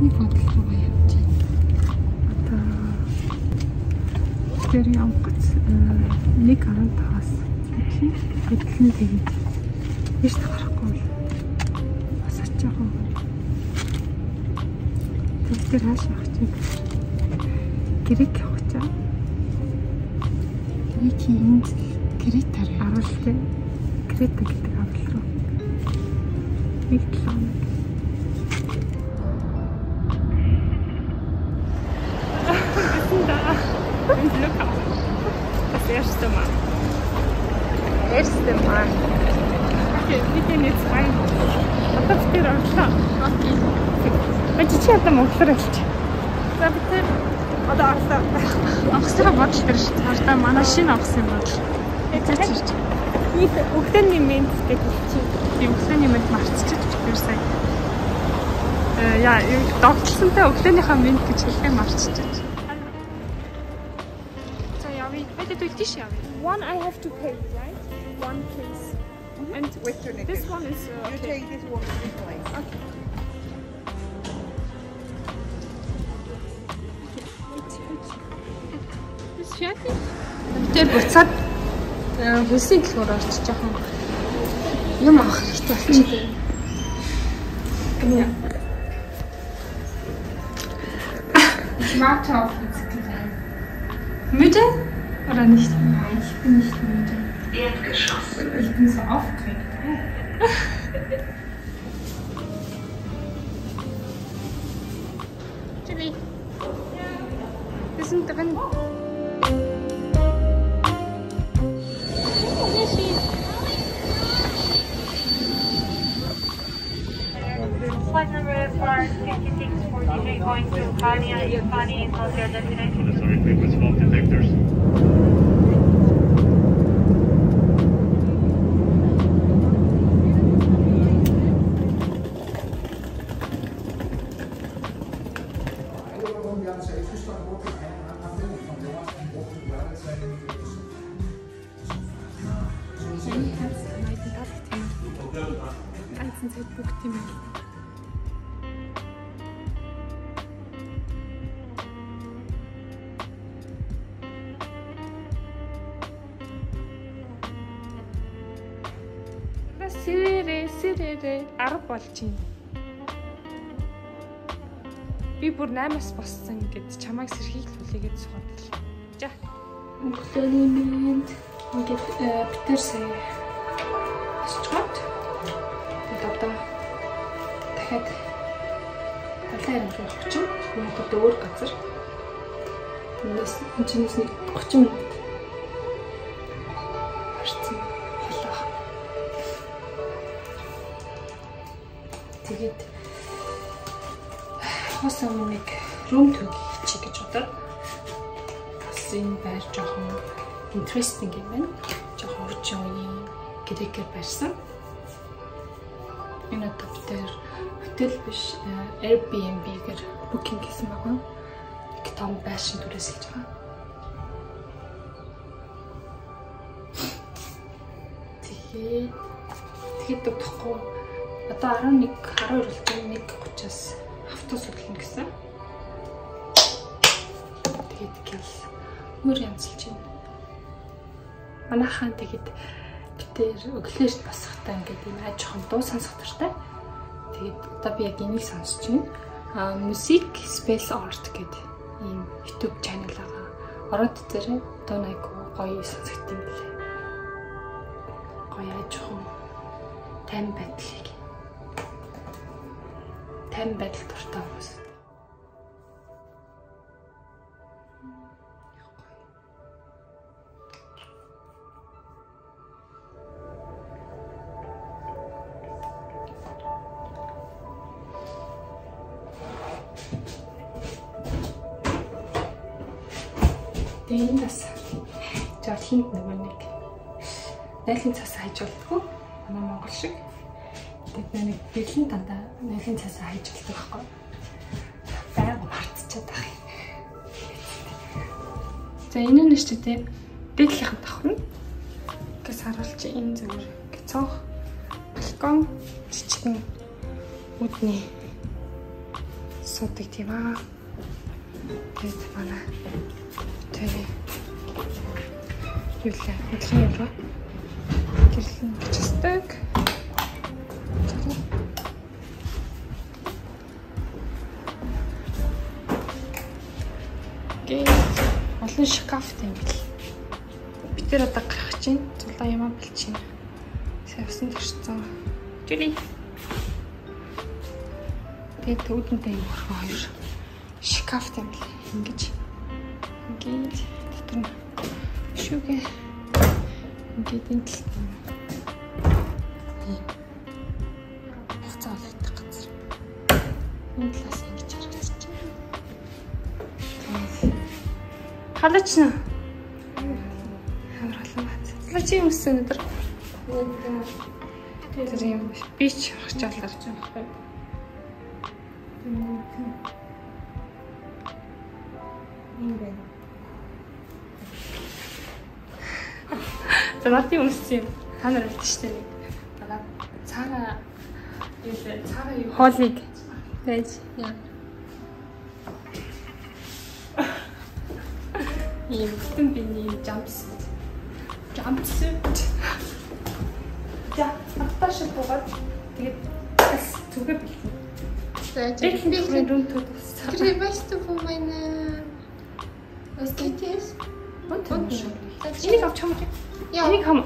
Нэг бодол руу явж байна. Одоо тэр явгац 1.15-аас хэдхэн тэгээд биш тарахгүй бас очиж байгаа. Тэр хааш явах чинь гэрэг явах чаа. Гэрэг энд Кретаар аруултай. Крета гэдэг авал руу. Нэг 7 хоног. Erste Mal. Okay, wir gehen jetzt rein. Was habt ihr da klar? Okay. Willst du jetzt mal gefragt? Ja, bitte. Oder Ахсраа бодлоо шүү дээ. Хардаа манай шинэ авсан юм бол. Нийт өглөөний мент гэдэг чинь. Тийм өглөөний мент марцчих битэр сая. Яа, догтлсантай өглөөнийхөө мент гэж хэлээ марцчих. За явъя. Бэлээд үлдээш явъя. One I have to pay, right? One place. And with your this one is okay. You take this one this way. Okay. Fertig. Тэр буцаад хөлсийн дэлгүүр орчих жоохон юм авах хэрэгтэй болчихлоо. Ich mag Tauchplätze. Müde oder nicht? Nein, ich bin nicht müde. Erdgeschoss. Ich bin so aufgeregt. Chili. Wir sind drin. Flight number 5640 going to Kania, Yukani, is your destination. Sorry, with smoke detectors. Ganzen Zeit bucht die mich. Сэрээ 10 болж байна. Би бүр 8-аас боссон гэд чамайг сэрхийг л хүлээгээд суугаад л. За. Өглөөний мэнд ингээд битэр сая асчгаад тэгээд одоо дахиад талаар руу очих. Тэгээд өөр газар. Тэндээс чинээс нэг 30 минут харцсан холоо. Тэгээд хосоо нэг рум төг хийчих гэж бодоод бас энэ байр жоохон interesting юм байна. Жоохон хүчин үеийн гэрээгээр барьсан. Энэ одоо хотел биш Airbnb-гээр booking хийсэн байгаа. Их том байшин түрээс хэлж байгаа. Тэгээд дутхгүй одоо 11:12 болчихсон 1:30-аас автобус судлана гэсэн. Тэгээд гэл мөр янзлж байна. Манайхан тэгээд битээр өглөөж босохтаа ингээд ийм ажихан дуу сонсох дуртай. Тэгээд одоо би яг энийг сонсож байна. Music Space Art гэдэг ийм YouTube channel байгаа. Ороод дээр дуу найгуу гоё сонсогдсон юм лээ. Гоё ажихан тайм байдал дуртай хүмүүс. Тэгээд бас жолхинд нөгөө нэг найлын цас хайж болтгоо. Манай Монгол шиг. Тэгээд нэг бэлэн дандаа найлын цас хайж болдог байхгүй. Байга мартчихад байх юм. За энэ нь шүү дээ. Дээдлийнх нь давхрна. Гэс харуулж энэ зүгээр цонх балкон жижигэн үдний асуудаг тийм аа. Тэгээд манай тэр юу лээ? Хөдөлгөөний евро. Гэрлэн бичдэг. Олон шкафтай юм бэл. Би тэр одоо гарах чинь зулаа юм болчихно. Савсан төрсөн. Жили. Тэгээд үүдэнтэй юм орхон хоёр шкафтай юм бэл. Ингэж дотор нь шүүгээ ингээд энэ тал хугацаа олгох газар. Энэ талаас ингэж харагдаж байна. Халаач нэ. Хамралаа бат. Халаач юм өссөн өдөр. Тэр юм би ч хачаал гарч байгаа байхгүй. Ийм байна. Занати өмссөн юм. Та нар хэлдэг шүү дээ. Дараа цаана юу хоолыг байж яа. Ийм бүтэн биний jumpsuit. За, авташ буугаад тэгээд бас зүгээр бэлтэн. Би рум төдөлсөн. Кревашты по meine Оститес. Вот он. Энийг авч хамаач. Энийг хам.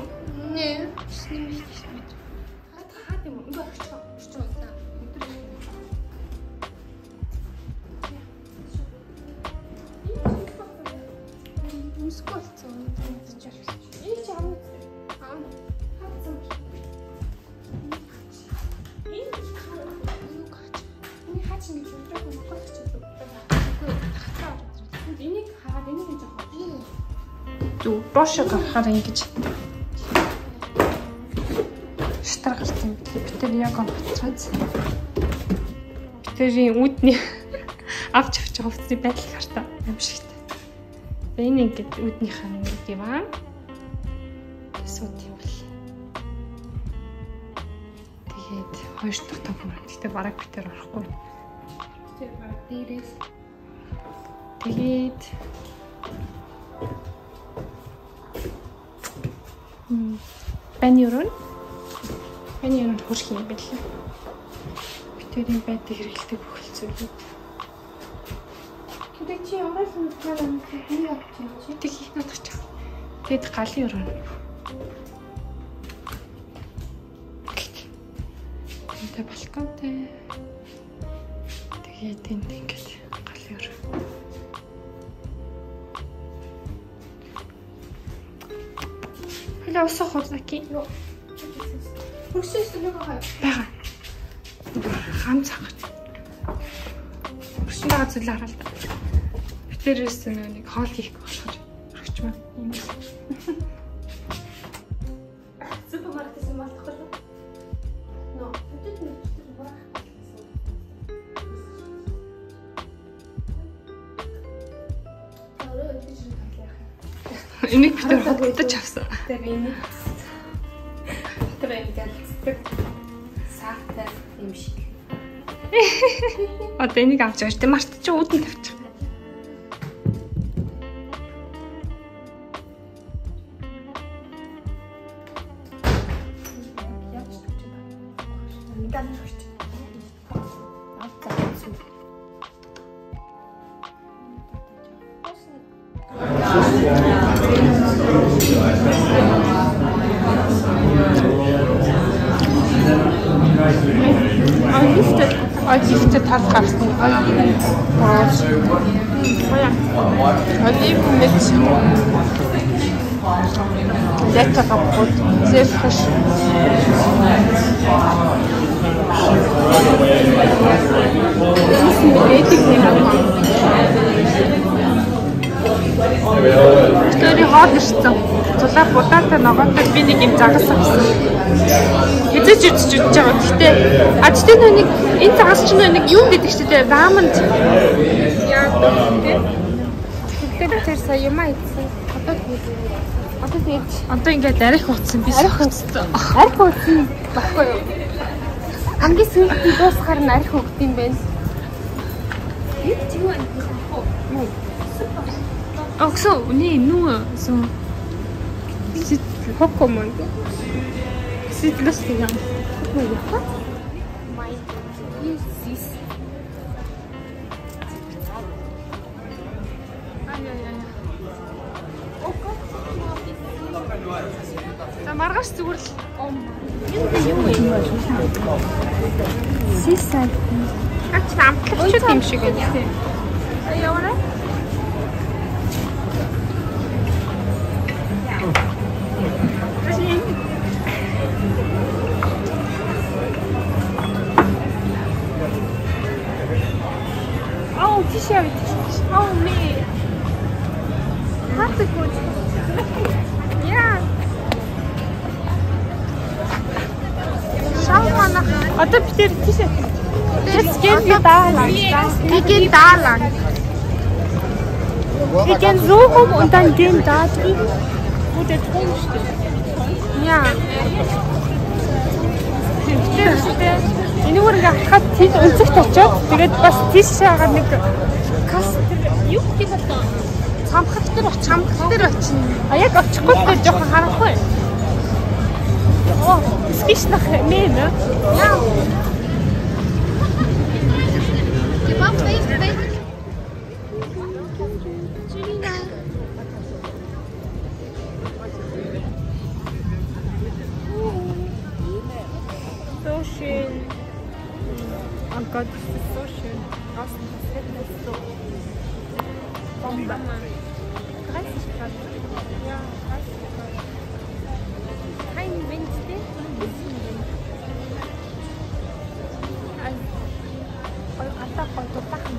Не, снимай nicht mit. Хаад юм уу? Ингээ авчих. Бош гарахаар ингэж шатар гарсан. Би тэр яг онцгойц. Тэрийн үүдний авч хувцсны байдал гартаа юм шигтэй. Энэ ингэж үүднийхээ нэг юм аа. Тэсүүд юм бэл. Тэгээд хоёр дахь том юм. Гэтэ бараг битэр орохгүй. Тэр баг дээрээс. Тэгээд Паньюрон хөрх юм байлаа. Битэрийн байдаг хэрэгэлдэг бүхэл зүйлүүд. Гэдэг чи ямар юм бэ? Авчих. Тэг их надагч. Тэгэд галын өрөө. Тэ балконтэй. Тэгээд энд ингэж галын өрөө. Усах хурдаки. Хөршөөс нэг байгаа. Хам цагт. Хөршин байгаа зүйл хараад. Битэрээс нэг хоол хийх болохоор орчих маа. Ийм. Супермаркетээс юм болохгүй. Но, тэд нэг баг. Энийг битэр хотдож авсан. Тэр энийг гэлцдэг саатай юм шиг. Одоо энийг авч явж тэ март чи үүдэн тавьчих. Оливтэй тал гарсан. Олив mit leckerer Brot, sehr frisch. Стори хоолшсон. Зулаа будаатай ногоотой би нэг юм загасан гэсэн. Хэзээ ч үзэж байгаа. Гэхдээ ажтын нэг энэ загас ч нэг юу гэдэг ч тийм рамен. Яа гэдэг. Тэгэхээр тэр сая юм ийдсэн. Одоо ингээд арих утсан би. Арих утсан баггүй юу? Хамгийн сүүлд дуусахаар нь арих өгд юм байна. Också, nej, nu så sitter Pokémon. Sitter lustigt igen. Маргаш зүгээр л сисаа ач амтлагч юм шиг байна. Яваарай. Oh, t-shirt. Oh, me. That's a good. Yeah. Одоо бид тэр тийшээ. Let's get you dalang. Wir gehen dalang. Wir gehen so rum und dann gehen da drüben, wo der Thron steht. Ja. Энэ үргээ хат тийш өнцөгт очоод тэгээд бас тийшээ хагаад нэг кастер юу гэх юм бэ? Цамхаг дээр очино. А яг очихгүй дээр жоохон харахгүй. Oh, es riecht nach Mehl, ne? Ja. So schön. Oh Gott, das ist so schön. Draußen das Wetter ist so Bombe. 30 Grad. Ja, 30 Grad. Kein Wind, ein bisschen Wind. Also, Sachen.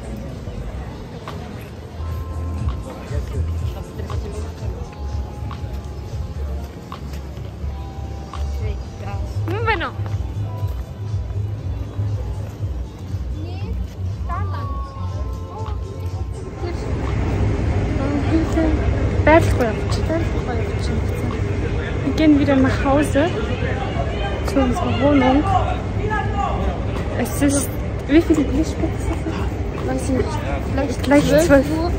Bueno. Wir gehen wieder nach Hause zu unserer Wohnung. Es ist, wie viel Uhr ist es? Weiß ich nicht, vielleicht 12 Uhr.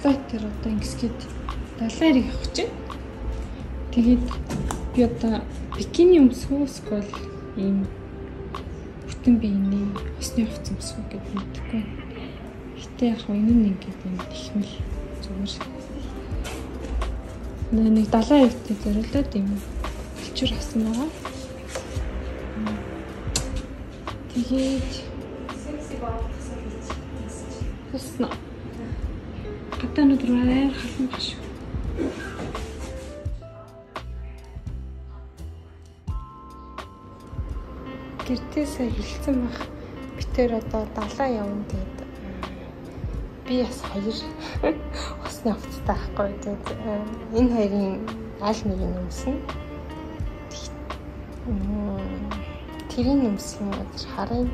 Злайтер одоо ингэсгээд далайрыг авах чинь. Тэгээд би одоо бикини өмсгөөсгөл ийм бүтэн биений усны хувцас өмсгөө гэдэг мэдхгүй. Гэтэ яг энэ ингээд юм ихмэл зүгээр. Нэг 70 явтай зориулаад юм хэлчүр авсан байгаа. Тэгээд хэвснэ. Гадаа өнөдөр аяар халуун гаш. Гэртээсээ хэлсэн баг. Битээр одоо далаа явна гэдэг. Би бас хоёр усны хувцастай байхгүй. Энэ хоёрын аль нэг нь өмснө. Тэрийн өмсөн гэж харъя.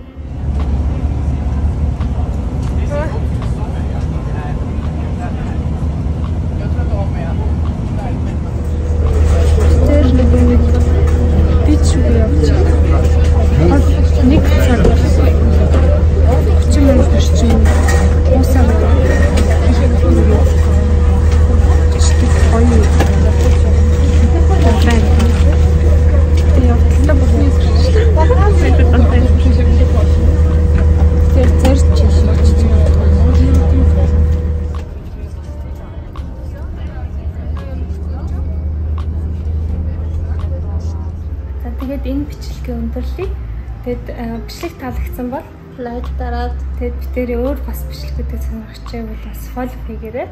Нэг цаг 30 минут орчим уусаа тэгээд энэ бичлэгээ өндөрлөе. Тэгэд бичлэг таалагдсан бол лайк дараад тэгэд битэрээ өөр бас бичлэгүүдийг сонирхож байвал бас фоллоу хийгээрэй.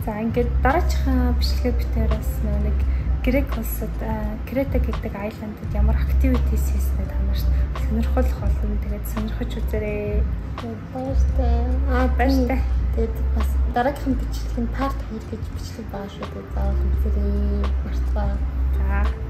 За ингээд дараачихан бичлэгээ битээр бас нэг Грек улсад Крета гэдэг айландд ямар активитис хийснээ та нарт сонирхол болно. Тэгээд сонирхож үзээрэй. Баяртай. Тэгээд бас дараагийн бичлэгийн part 2 гэж бичлэг байгаа шүү дээ. Заавал үзээрэй. Мартаа. За